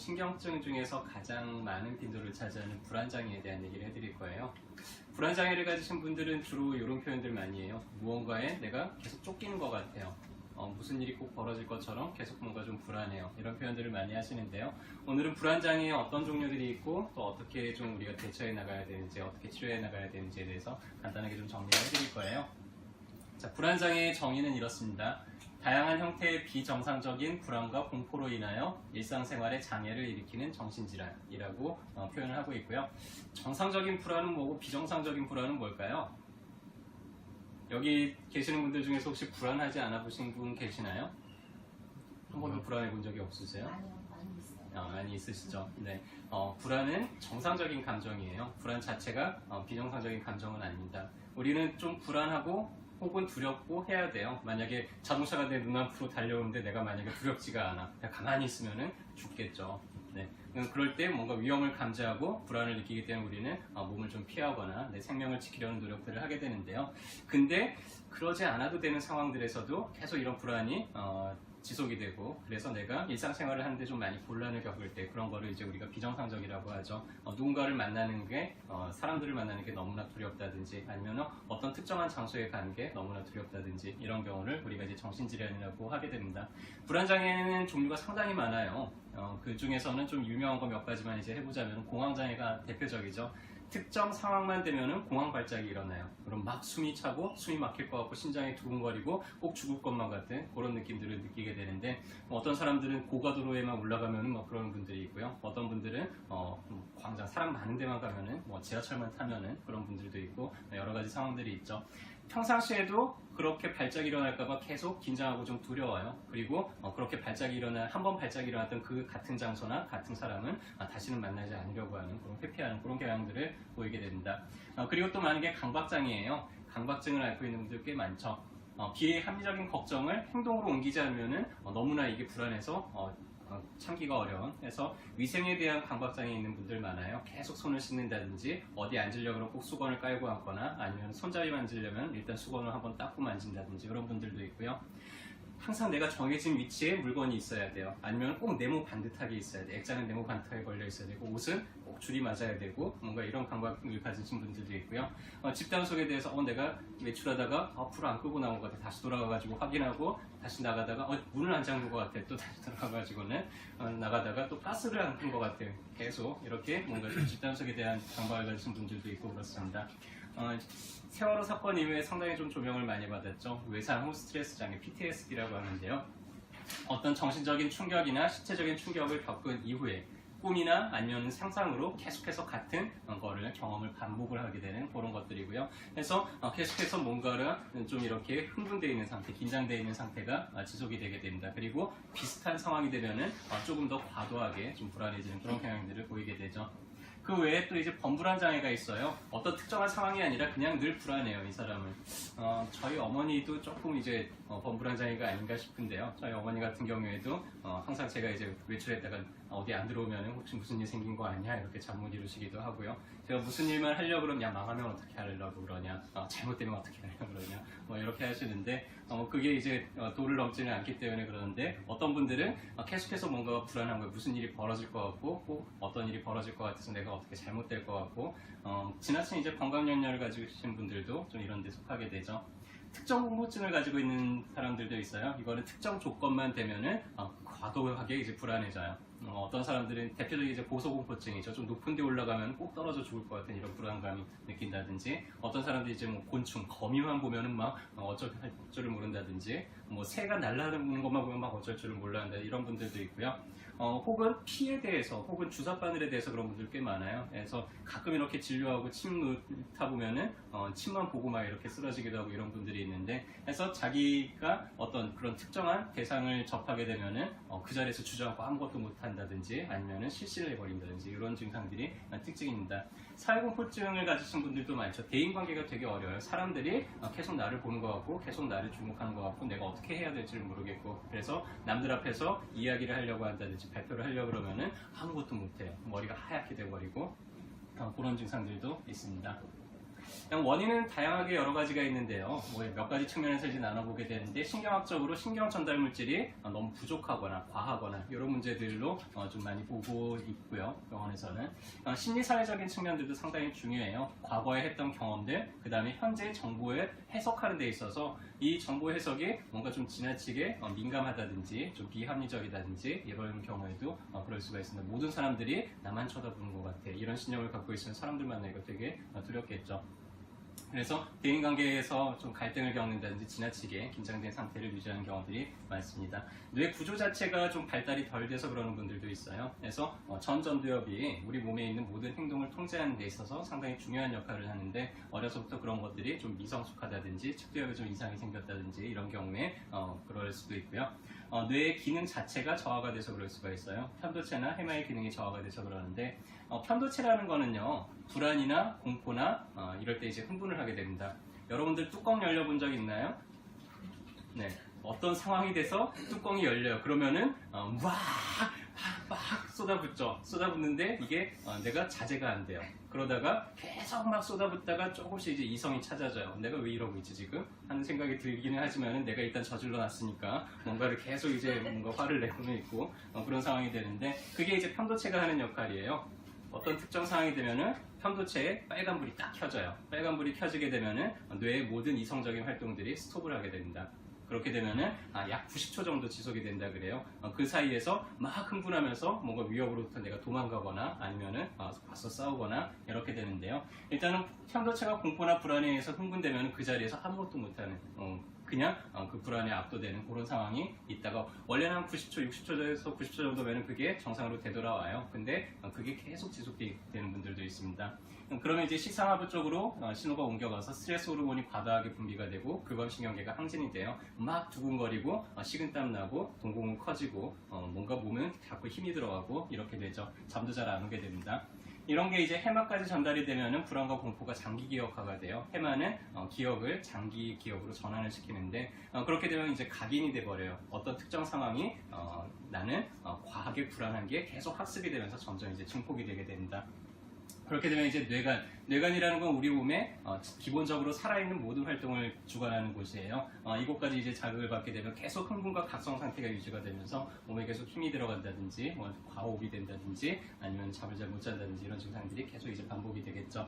신경증 중에서 가장 많은 빈도를 차지하는 불안장애에 대한 얘기를 해드릴 거예요. 불안장애를 가지신 분들은 주로 이런 표현들 많이 해요. 무언가에 내가 계속 쫓기는 것 같아요. 무슨 일이 꼭 벌어질 것처럼 계속 뭔가 좀 불안해요. 이런 표현들을 많이 하시는데요. 오늘은 불안장애의 어떤 종류들이 있고 또 어떻게 좀 우리가 대처해 나가야 되는지, 어떻게 치료해 나가야 되는지에 대해서 간단하게 좀 정리를 해드릴 거예요. 자, 불안장애의 정의는 이렇습니다. 다양한 형태의 비정상적인 불안과 공포로 인하여 일상생활에 장애를 일으키는 정신질환이라고 표현을 하고 있고요. 정상적인 불안은 뭐고 비정상적인 불안은 뭘까요? 여기 계시는 분들 중에서 혹시 불안하지 않아 보신 분 계시나요? 한 번도 불안해 본 적이 없으세요? 아니요, 많이 있어요. 많이 있으시죠? 네. 불안은 정상적인 감정이에요. 불안 자체가 비정상적인 감정은 아닙니다. 우리는 좀 불안하고 혹은 두렵고 해야 돼요. 만약에 자동차가 내 눈앞으로 달려오는데 내가 만약에 두렵지가 않아. 그냥 가만히 있으면은 죽겠죠. 네. 그럴 때 뭔가 위험을 감지하고 불안을 느끼기 때문에 우리는 몸을 좀 피하거나 내 생명을 지키려는 노력들을 하게 되는데요. 근데 그러지 않아도 되는 상황들에서도 계속 이런 불안이 지속이 되고, 그래서 내가 일상생활을 하는데 좀 많이 곤란을 겪을 때 그런 거를 이제 우리가 비정상적이라고 하죠. 누군가를 만나는 게, 사람들을 만나는 게 너무나 두렵다든지, 아니면 어떤 특정한 장소에 가는 게 너무나 두렵다든지, 이런 경우를 우리가 이제 정신질환이라고 하게 됩니다. 불안장애는 종류가 상당히 많아요. 그 중에서는 좀 유명한 거 몇 가지만 이제 해보자면, 공황장애가 대표적이죠. 특정 상황만 되면은 공황 발작이 일어나요. 그럼 막 숨이 차고 숨이 막힐 것 같고 심장이 두근거리고 꼭 죽을 것만 같은 그런 느낌들을 느끼게 되는데, 어떤 사람들은 고가도로에만 올라가면은 그런 분들이 있고요. 어떤 분들은 광장 사람 많은 데만 가면은 지하철만 타면은 그런 분들도 있고, 여러 가지 상황들이 있죠. 평상시에도 그렇게 발작이 일어날까봐 계속 긴장하고 좀 두려워요. 그리고 그렇게 한 번 발작이 일어났던 그 같은 장소나 같은 사람은 다시는 만나지 않으려고 하는, 그런 회피하는 그런 경향들을 보이게 됩니다. 그리고 또 많은 게 강박장애예요. 강박증을 앓고 있는 분들 꽤 많죠. 비합리적인 걱정을 행동으로 옮기지 않으면은 너무나 이게 불안해서 참기가 어려운, 그래서 위생에 대한 강박장애 있는 분들 많아요. 계속 손을 씻는다든지, 어디 앉으려고 하면 꼭 수건을 깔고 앉거나, 아니면 손잡이 만지려면 일단 수건을 한번 닦고 만진다든지, 이런 분들도 있고요. 항상 내가 정해진 위치에 물건이 있어야 돼요. 아니면 꼭 네모 반듯하게 있어야 돼. 액자는 네모 반듯하게 걸려 있어야 되고, 옷은 꼭 줄이 맞아야 되고, 뭔가 이런 감각을 가지신 분들도 있고요. 집단 속에 대해서 내가 외출하다가 불을 안 끄고 나온 것 같아. 다시 돌아가가지고 확인하고 다시 나가다가 문을 안 잠근 것 같아. 또 다시 돌아가가지고는 나가다가 또 가스를 안 끈 것 같아. 계속 이렇게 뭔가 좀 집단 속에 대한 감각을 가지신 분들도 있고 그렇습니다. 세월호 사건 이후에 상당히 좀 조명을 많이 받았죠. 외상 후 스트레스 장애 PTSD라고 하는데요. 어떤 정신적인 충격이나 신체적인 충격을 겪은 이후에 꿈이나 아니면 상상으로 계속해서 같은 거를 경험을 반복을 하게 되는 그런 것들이고요. 그래서 계속해서 뭔가를 좀 이렇게 흥분되어 있는 상태, 긴장되어 있는 상태가 지속이 되게 됩니다. 그리고 비슷한 상황이 되면은 조금 더 과도하게 좀 불안해지는 그런 경향들을 보이게 되죠. 그 외에 또 이제 범불안 장애가 있어요. 어떤 특정한 상황이 아니라 그냥 늘 불안해요, 이 사람은. 저희 어머니도 조금 이제 범불안 장애가 아닌가 싶은데요. 저희 어머니 같은 경우에도 항상 제가 이제 외출했다가 어디 안 들어오면 혹시 무슨 일 생긴 거 아니야? 이렇게 잠 못 이루시기도 하고요. 제가 무슨 일만 하려고 그러면 야 망하면 어떻게 하려고 그러냐? 잘못되면 어떻게 하려고 그러냐? 이렇게 하시는데 그게 이제 도를 넘지는 않기 때문에 그러는데, 어떤 분들은 계속해서 뭔가 불안한 거예요. 무슨 일이 벌어질 것 같고, 꼭 어떤 일이 벌어질 것 같아서 내가 어떻게 잘못될 것 같고, 지나친 이제 건강연려를 가지고 계신 분들도 좀 이런 데 속하게 되죠. 특정 공포증을 가지고 있는 사람들도 있어요. 이거는 특정 조건만 되면은 과도하게 이제 불안해져요. 어떤 사람들은 대표적인 이제 고소공포증이죠. 좀 높은 데 올라가면 꼭 떨어져 죽을 것 같은 이런 불안감이 느낀다든지, 어떤 사람들이 이제 곤충, 거미만 보면은 막 어쩔 줄을 모른다든지, 새가 날아다니는 것만 보면 막 어쩔 줄을 몰라 한다, 이런 분들도 있고요. 혹은 피에 대해서, 혹은 주사바늘에 대해서 그런 분들 꽤 많아요. 그래서 가끔 이렇게 진료하고 침 놓다 보면은 침만 보고 막 이렇게 쓰러지기도 하고 이런 분들이 있는데, 그래서 자기가 어떤 그런 특정한 대상을 접하게 되면은 그 자리에서 주저앉고 아무것도 못한다든지, 아니면은 실신을 해버린다든지, 이런 증상들이 특징입니다. 사회공포증을 가지신 분들도 많죠. 대인관계가 되게 어려워요. 사람들이 계속 나를 보는 것 같고, 계속 나를 주목하는 것 같고, 내가 어떻게 해야 될지를 모르겠고, 그래서 남들 앞에서 이야기를 하려고 한다든지 발표를 하려고 그러면은 아무것도 못해요. 머리가 하얗게 돼버리고, 그런 증상들도 있습니다. 그냥 원인은 다양하게 여러 가지가 있는데요. 뭐 몇 가지 측면에서 이제 나눠보게 되는데 신경학적으로 신경 전달 물질이 너무 부족하거나 과하거나 이런 문제들로 좀 많이 보고 있고요. 병원에서는 심리 사회적인 측면들도 상당히 중요해요. 과거에 했던 경험들, 그 다음에 현재 정보를 해석하는 데 있어서 이 정보 해석이 뭔가 좀 지나치게 민감하다든지 좀 비합리적이다든지 이런 경우에도 그럴 수가 있습니다. 모든 사람들이 나만 쳐다보는 것 같아. 이런 신념을 갖고 있으면 사람들 만나기가 되게 두렵겠죠. 그래서 대인관계에서 좀 갈등을 겪는다든지 지나치게 긴장된 상태를 유지하는 경우들이 많습니다. 뇌 구조 자체가 좀 발달이 덜 돼서 그러는 분들도 있어요. 그래서 전두엽이 우리 몸에 있는 모든 행동을 통제하는 데 있어서 상당히 중요한 역할을 하는데 어려서부터 그런 것들이 좀 미성숙하다든지 측두엽에 좀 이상이 생겼다든지 이런 경우에 그럴 수도 있고요. 뇌의 기능 자체가 저하가 돼서 그럴 수가 있어요. 편도체나 해마의 기능이 저하가 돼서 그러는데 편도체라는 거는요 불안이나 공포나 이럴 때 이제 흥분을 하게 됩니다. 여러분들 뚜껑 열려본 적 있나요? 네, 어떤 상황이 돼서 뚜껑이 열려요. 그러면은 막 쏟아붓죠. 쏟아붓는데 이게 내가 자제가 안 돼요. 그러다가 계속 막 쏟아붓다가 조금씩 이제 이성이 찾아져요. 내가 왜 이러고 있지 지금? 하는 생각이 들기는 하지만 내가 일단 저질러 놨으니까 뭔가를 계속 이제 뭔가 화를 내고는 있고 그런 상황이 되는데 그게 이제 편도체가 하는 역할이에요. 어떤 특정 상황이 되면은 편도체에 빨간불이 딱 켜져요. 빨간불이 켜지게 되면은 뇌의 모든 이성적인 활동들이 스톱을 하게 됩니다. 그렇게 되면은 약 90초 정도 지속이 된다 그래요. 그 사이에서 막 흥분하면서 뭔가 위협으로부터 내가 도망가거나 아니면은 맞서 싸우거나 이렇게 되는데요. 일단은 편도체가 공포나 불안에 의해서 흥분되면 그 자리에서 아무것도 못하는 그냥 그 불안에 압도되는 그런 상황이 있다가 원래는 한 90초, 60초에서 90초 정도면 그게 정상으로 되돌아와요. 근데 그게 계속 지속되는 분들도 있습니다. 그러면 이제 식상하부 쪽으로 신호가 옮겨가서 스트레스 호르몬이 과다하게 분비가 되고 교감신경계가 항진이 돼요. 막 두근거리고 식은땀 나고 동공은 커지고 뭔가 몸은 자꾸 힘이 들어가고 이렇게 되죠. 잠도 잘 안 오게 됩니다. 이런 게 이제 해마까지 전달이 되면은 불안과 공포가 장기 기억화가 돼요. 해마는 기억을 장기 기억으로 전환을 시키는데 그렇게 되면 이제 각인이 돼 버려요. 어떤 특정 상황이 나는 과하게 불안한 게 계속 학습이 되면서 점점 이제 증폭이 되게 됩니다. 그렇게 되면 이제 뇌관이라는 건 우리 몸에 기본적으로 살아있는 모든 활동을 주관하는 곳이에요. 이곳까지 이제 자극을 받게 되면 계속 흥분과 각성 상태가 유지가 되면서 몸에 계속 힘이 들어간다든지 과호흡이 된다든지 아니면 잠을 잘 못 잔다든지 이런 증상들이 계속 이제 반복이 되겠죠.